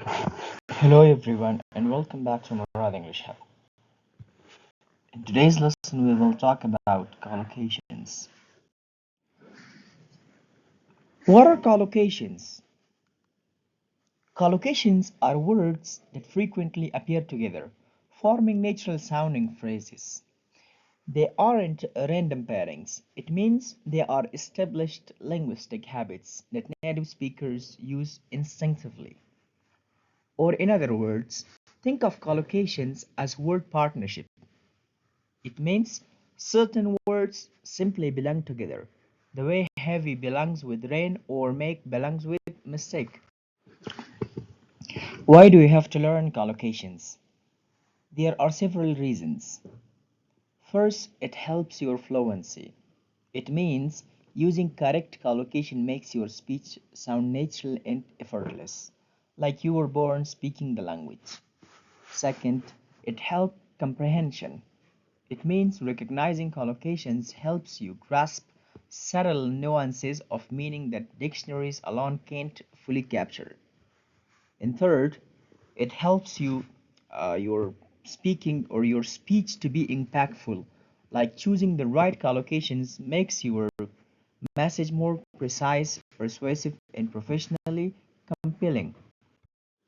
Hello everyone and welcome back to Murad English Hub. In today's lesson we will talk about collocations. What are collocations? Collocations are words that frequently appear together, forming natural sounding phrases. They aren't random pairings. It means they are established linguistic habits that native speakers use instinctively. Or in other words, think of collocations as word partnership. It means certain words simply belong together, the way heavy belongs with rain or make belongs with mistake. Why do you have to learn collocations? There are several reasons. First, it helps your fluency. It means using correct collocation makes your speech sound natural and effortless, like you were born speaking the language. Second, it helps comprehension. It means recognizing collocations helps you grasp subtle nuances of meaning that dictionaries alone can't fully capture. And third, it helps your speaking or your speech to be impactful. Like choosing the right collocations makes your message more precise, persuasive, and professionally compelling.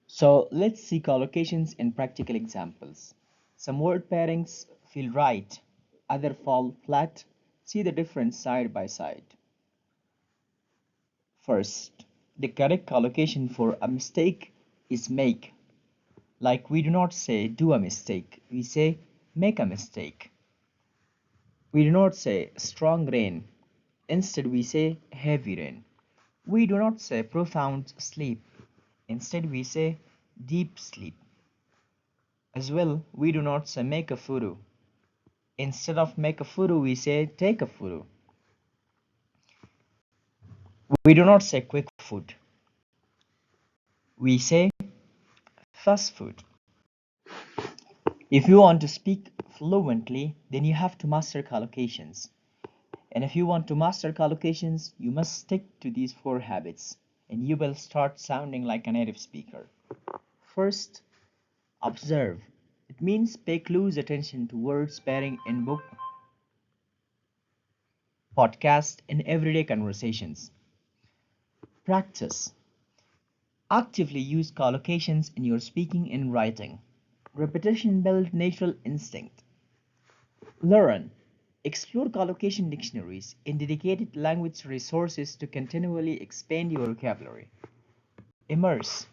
So let's see collocations in practical examples. Some word pairings feel right, other fall flat. See the difference side by side. First, the correct collocation for a mistake is make. Like we do not say do a mistake, we say make a mistake. We do not say strong rain, instead we say heavy rain. We do not say profound sleep, instead we say deep sleep. As well, we do not say make a photo. Instead of make a photo, we say take a photo. We do not say quick food. We say fast food. If you want to speak fluently, then you have to master collocations. And if you want to master collocations, you must stick to these four habits, and you will start sounding like a native speaker. First, observe. It means pay close attention to words pairing in book, podcast, and everyday conversations. Practice. Actively use collocations in your speaking and writing. Repetition builds natural instinct. Learn. Explore collocation dictionaries and dedicated language resources to continually expand your vocabulary. Immerse.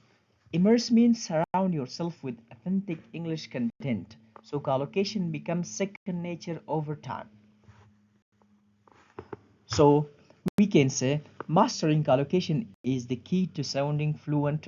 Immerse means surround yourself with authentic English content, so collocation becomes second nature over time. So we can say mastering collocation is the key to sounding fluent